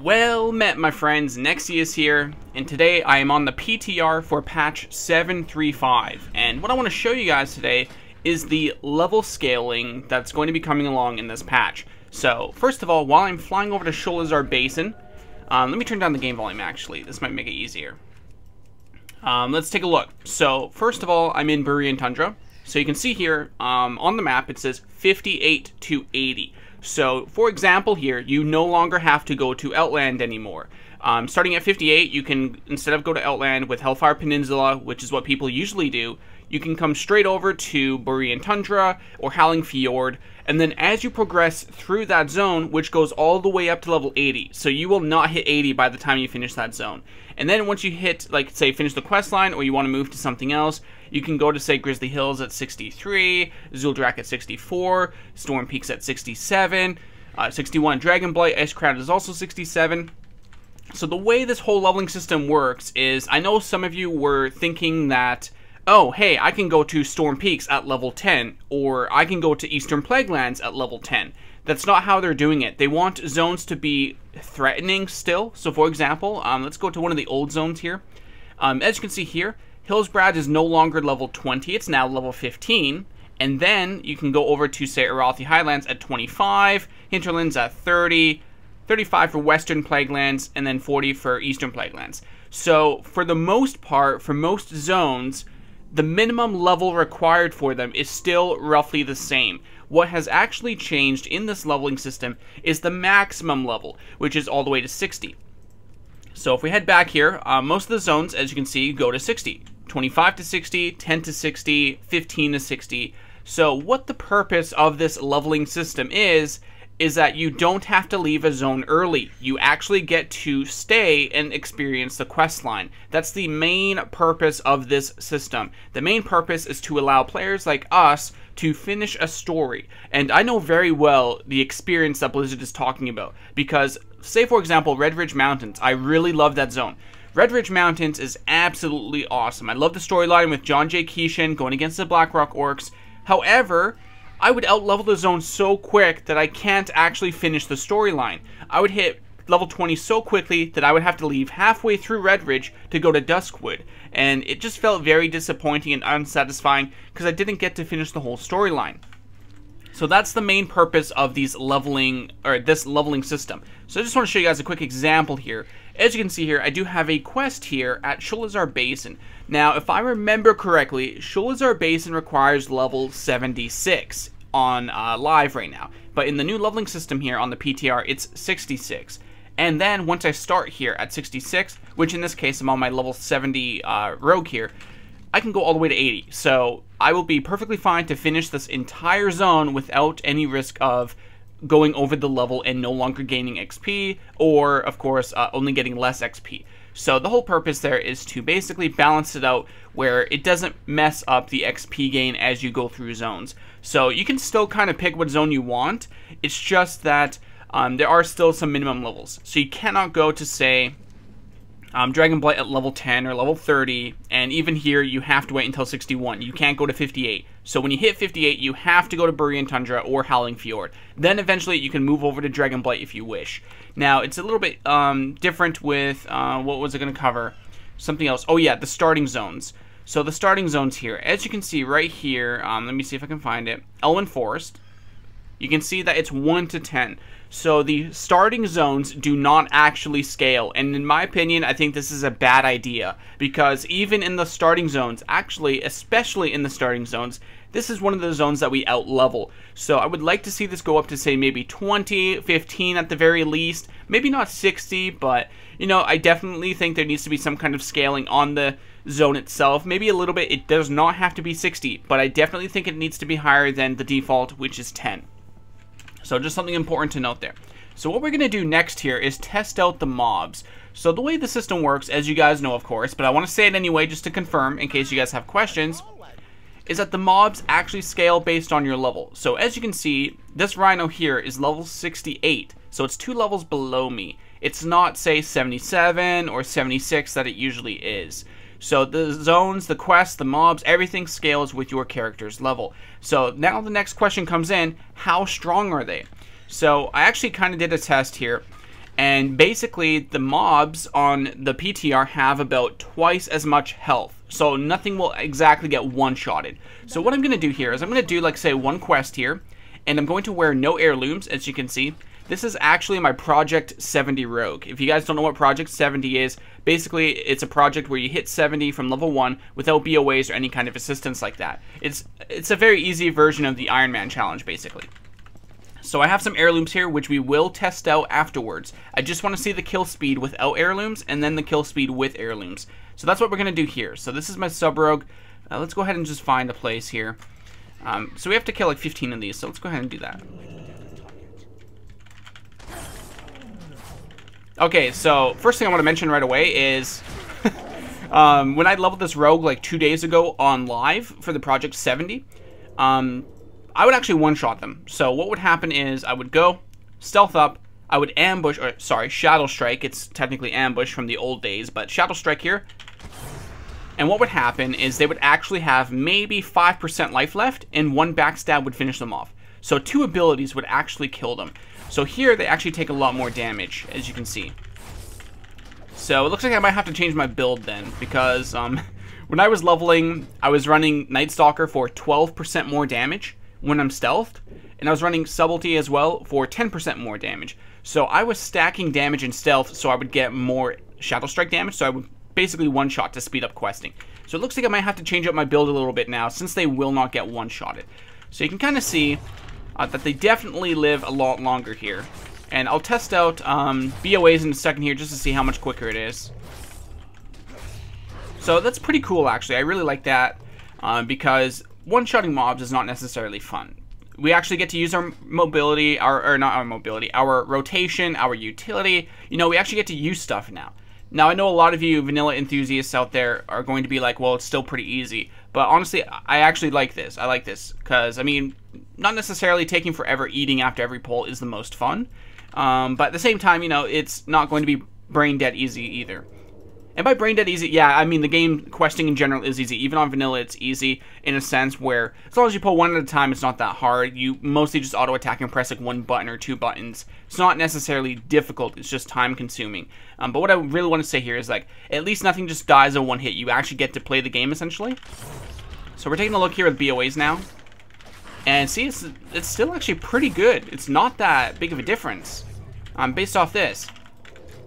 Well met, my friends. Nexi is here, and today I am on the PTR for patch 735. And what I want to show you guys today is the level scaling that's going to be coming along in this patch. So, first of all, while I'm flying over to Sholazar Basin, let me turn down the game volume actually. This might make it easier. Let's take a look. So, first of all, I'm in Burian Tundra. So you can see here, on the map, it says 58 to 80. So, for example here, you no longer have to go to Outland anymore. Starting at 58, you can, instead of go to Outland with Hellfire Peninsula, which is what people usually do, you can come straight over to Burian Tundra or Howling Fjord, and then as you progress through that zone, which goes all the way up to level 80, so you will not hit 80 by the time you finish that zone. And then once you hit, like, say, finish the quest line, or you want to move to something else, you can go to, say, Grizzly Hills at 63, Zuldrak at 64, Storm Peaks at 67, 61, Dragonblight, Icecrown is also 67. So the way this whole leveling system works is, I know some of you were thinking that, oh, hey, I can go to Storm Peaks at level 10, or I can go to Eastern Plaguelands at level 10. That's not how they're doing it. They want zones to be threatening still. So, for example, let's go to one of the old zones here. As you can see here, Hillsbrad is no longer level 20. It's now level 15. And then you can go over to, say, Arathi Highlands at 25, Hinterlands at 30, 35 for Western Plaguelands, and then 40 for Eastern Plaguelands. So, for the most part, for most zones, the minimum level required for them is still roughly the same. What has actually changed in this leveling system is the maximum level, which is all the way to 60. So if we head back here, most of the zones, as you can see, go to 60. 25 to 60, 10 to 60, 15 to 60. So what the purpose of this leveling system is that you don't have to leave a zone early. You actually get to stay and experience the quest line. That's the main purpose of this system. The main purpose is to allow players like us to finish a story. And I know very well the experience that Blizzard is talking about, because, say for example, Red Ridge Mountains, I really love that zone. Red Ridge Mountains is absolutely awesome. I love the storyline with John J. Keeshan going against the Blackrock Orcs. However, I would outlevel the zone so quick that I can't actually finish the storyline. I would hit level 20 so quickly that I would have to leave halfway through Red Ridge to go to Duskwood. And it just felt very disappointing and unsatisfying because I didn't get to finish the whole storyline. So that's the main purpose of these leveling, or this leveling system. So I just want to show you guys a quick example here. As you can see here, I do have a quest here at Sholazar Basin. Now, if I remember correctly, Sholazar Basin requires level 76 on live right now. But in the new leveling system here on the PTR, it's 66. And then once I start here at 66, which in this case I'm on my level 70 rogue here, I can go all the way to 80. So I will be perfectly fine to finish this entire zone without any risk of going over the level and no longer gaining XP, or of course only getting less XP. So the whole purpose there is to basically balance it out where it doesn't mess up the XP gain as you go through zones. So you can still kind of pick what zone you want. It's just that there are still some minimum levels. So you cannot go to, say, Dragonblight at level 10 or level 30, and even here you have to wait until 61. You can't go to 58. So when you hit 58, you have to go to Burian Tundra or Howling Fjord. Then eventually you can move over to Dragonblight if you wish. Now, it's a little bit different with, what was it going to cover? Something else. Oh yeah, the starting zones. So the starting zones here, as you can see right here, let me see if I can find it. Elwyn Forest. You can see that it's 1 to 10. So the starting zones do not actually scale, and in my opinion, I think this is a bad idea, because even in the starting zones, actually, especially in the starting zones, this is one of the zones that we out-level. So I would like to see this go up to, say, maybe 20, 15 at the very least, maybe not 60, but, you know, I definitely think there needs to be some kind of scaling on the zone itself. Maybe a little bit. It does not have to be 60, but I definitely think it needs to be higher than the default, which is 10. So just something important to note there. So what we're going to do next here is test out the mobs. So the way the system works, as you guys know of course, but I want to say it anyway just to confirm in case you guys have questions, is that the mobs actually scale based on your level. So as you can see, this rhino here is level 68, so it's 2 levels below me. It's not, say, 77 or 76 that it usually is. So the zones, the quests, the mobs, everything scales with your character's level. So now the next question comes in, how strong are they? So I actually kind of did a test here, And basically, the mobs on the PTR have about twice as much health. So nothing will exactly get one-shotted. So what I'm going to do here is I'm going to do, like, say, one quest here. And I'm going to wear no heirlooms, as you can see. This is actually my Project 70 rogue. If you guys don't know what Project 70 is, basically it's a project where you hit 70 from level 1 without BOAs or any kind of assistance like that. It's a very easy version of the Iron Man challenge, basically. So I have some heirlooms here, which we will test out afterwards. I just want to see the kill speed without heirlooms, and then the kill speed with heirlooms. So that's what we're going to do here. So this is my sub-rogue. Let's go ahead and just find a place here. So we have to kill like 15 of these, so let's go ahead and do that. Okay, so first thing I want to mention right away is when I leveled this rogue like 2 days ago on live for the Project 70, I would actually one-shot them. So what would happen is I would go, stealth up, I would ambush, or sorry, shadow strike. It's technically ambush from the old days, but shadow strike here. And what would happen is they would actually have maybe 5% life left, and one backstab would finish them off. So 2 abilities would actually kill them. So here they actually take a lot more damage, as you can see. So it looks like I might have to change my build then, because when I was leveling, I was running Night Stalker for 12% more damage when I'm stealthed, and I was running Subtlety as well for 10% more damage. So I was stacking damage in stealth so I would get more Shadow Strike damage, so I would basically one-shot to speed up questing. So it looks like I might have to change up my build a little bit now, since they will not get one-shotted. So you can kind of see that they definitely live a lot longer here. And I'll test out BOAs in a second here just to see how much quicker it is. So that's pretty cool, actually. I really like that because one-shotting mobs is not necessarily fun. We actually get to use our mobility, our rotation, our utility. You know, we actually get to use stuff now. Now, I know a lot of you vanilla enthusiasts out there are going to be like, well, it's still pretty easy. But honestly, I actually like this. I like this because, I mean, not necessarily taking forever eating after every pull is the most fun. But at the same time, you know, it's not going to be brain dead easy either. And by brain dead easy, yeah, I mean the game questing in general is easy. Even on vanilla, it's easy in a sense where as long as you pull one at a time, it's not that hard. You mostly just auto attack and press like 1 button or 2 buttons. It's not necessarily difficult. It's just time consuming. But what I really want to say here is like at least nothing just dies in one hit. You actually get to play the game essentially. So we're taking a look here at BOAs now, and see it's still actually pretty good. It's not that big of a difference based off this.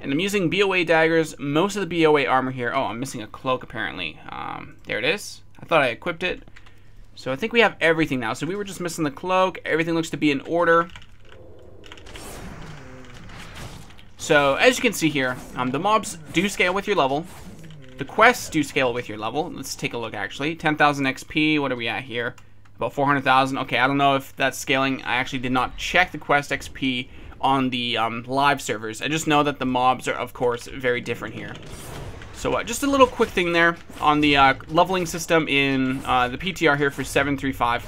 And I'm using BOA daggers, most of the BOA armor here. Oh, I'm missing a cloak apparently. There it is. I thought I equipped it. So I think we have everything now. So we were just missing the cloak. Everything looks to be in order. So as you can see here, the mobs do scale with your level. The quests do scale with your level. Let's take a look actually. 10,000 XP, what are we at here? About 400,000. Okay, I don't know if that's scaling. I actually did not check the quest XP on the live servers. I just know that the mobs are, of course, very different here. So just a little quick thing there on the leveling system in the PTR here for 735.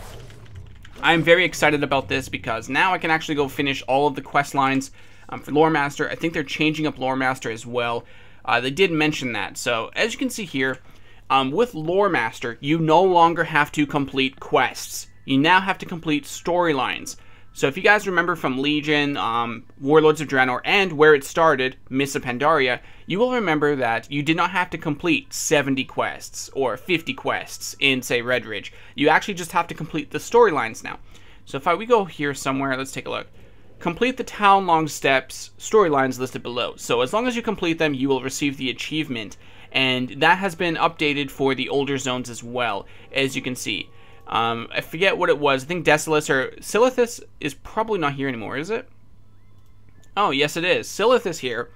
I'm very excited about this because now I can actually go finish all of the quest lines for Lore Master. I think they're changing up Lore Master as well. They did mention that. So as you can see here, with Lore Master, you no longer have to complete quests. You now have to complete storylines. So if you guys remember from Legion, Warlords of Draenor, and where it started, Mists of Pandaria, you will remember that you did not have to complete 70 quests or 50 quests in, say, Red Ridge. You actually just have to complete the storylines now. So if we go here somewhere, let's take a look. Complete the town-long steps, storylines listed below. So as long as you complete them, you will receive the achievement. And that has been updated for the older zones as well, as you can see. I forget what it was. I think Desolus or Silithus is probably not here anymore, is it? Oh, yes it is. Silithus here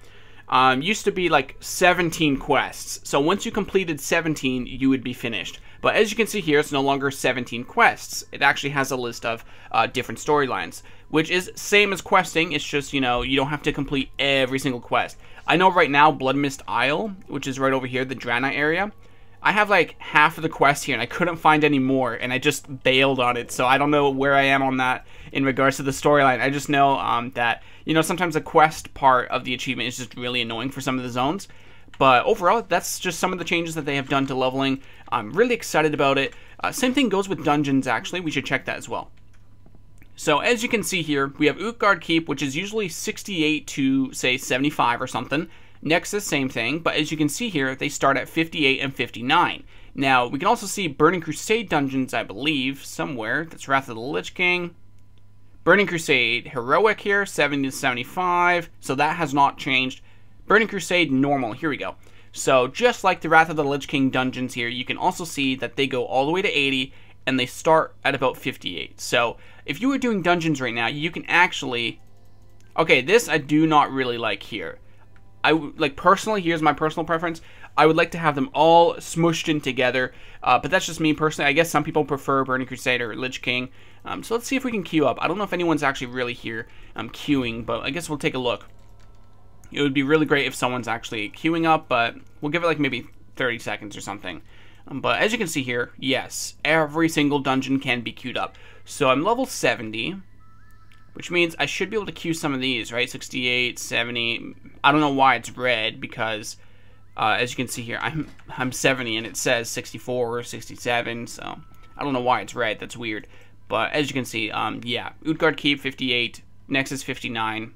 used to be like 17 quests. So once you completed 17, you would be finished. But as you can see here, it's no longer 17 quests. It actually has a list of different storylines, which is same as questing. It's just, you know, you don't have to complete every single quest. I know right now Blood Mist Isle, which is right over here, the Draenei area, I have like half of the quest here and I couldn't find any more and I just bailed on it. So I don't know where I am on that in regards to the storyline. I just know that, you know, sometimes the quest part of the achievement is just really annoying for some of the zones. But overall, that's just some of the changes that they have done to leveling. I'm really excited about it. Same thing goes with dungeons, actually. We should check that as well. So as you can see here, we have Utgard Keep, which is usually 68 to, say, 75 or something. Nexus, same thing, but as you can see here, they start at 58 and 59. Now, we can also see Burning Crusade dungeons, I believe, somewhere. That's Wrath of the Lich King. Burning Crusade Heroic here, 70 to 75, so that has not changed. Burning Crusade Normal, here we go. So, just like the Wrath of the Lich King dungeons here, you can also see that they go all the way to 80, and they start at about 58. So, if you were doing dungeons right now, you can actually... Okay, this I do not really like here. Like, personally, here's my personal preference. I would like to have them all smushed in together, but that's just me personally. I guess some people prefer Burning Crusade or Lich King. So let's see if we can queue up. I don't know if anyone's actually really here queuing, but I guess we'll take a look. It would be really great if someone's actually queuing up, but we'll give it like maybe 30 seconds or something. But as you can see here, yes, every single dungeon can be queued up. So I'm level 70, which means I should be able to queue some of these, right? 68, 70. I don't know why it's red, because as you can see here, I'm 70 and it says 64 or 67, so I don't know why it's red. That's weird. But as you can see, yeah, Utgard Keep 58, Nexus 59.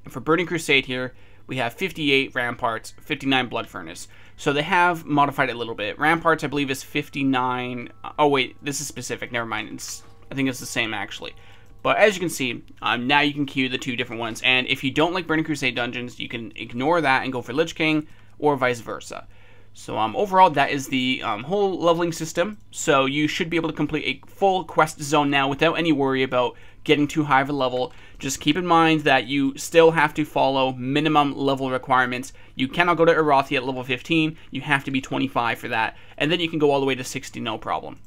And for Burning Crusade here, we have 58 Ramparts, 59 Blood Furnace. So they have modified it a little bit. Ramparts, I believe, is 59. Oh wait, this is specific. Never mind. I think it's the same actually. But as you can see, now you can queue the two different ones. And if you don't like Burning Crusade dungeons, you can ignore that and go for Lich King, or vice versa. So overall, that is the whole leveling system. So you should be able to complete a full quest zone now without any worry about getting too high of a level. Just keep in mind that you still have to follow minimum level requirements. You cannot go to Arathi at level 15. You have to be 25 for that. And then you can go all the way to 60, no problem.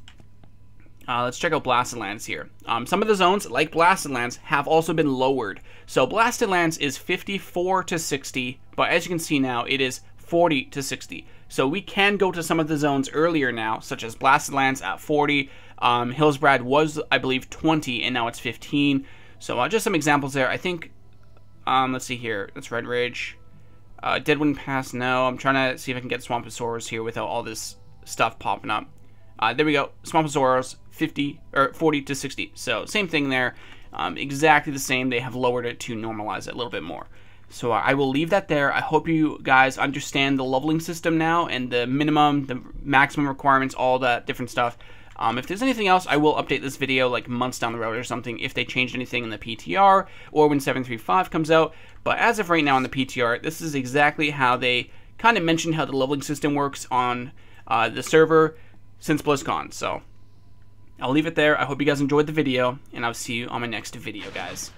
Let's check out Blasted Lands here. Some of the zones, like Blasted Lands, have also been lowered. So Blasted Lands is 54 to 60, but as you can see now, it is 40 to 60. So we can go to some of the zones earlier now, such as Blasted Lands at 40. Hillsbrad was, I believe, 20, and now it's 15. So just some examples there. I think, let's see here. That's Red Ridge. Deadwind Pass, no. I'm trying to see if I can get Swamposaurus here without all this stuff popping up. There we go. Swamposaurus, 40 to 60. So same thing there. Exactly the same. They have lowered it to normalize it a little bit more. So I will leave that there. I hope you guys understand the leveling system now and the minimum, the maximum requirements, all that different stuff. If there's anything else, I will update this video like months down the road or something if they changed anything in the PTR or when 7.3.5 comes out. But as of right now in the PTR, this is exactly how they kind of mentioned how the leveling system works on the server since BlizzCon. So I'll leave it there. I hope you guys enjoyed the video, and I'll see you on my next video, guys.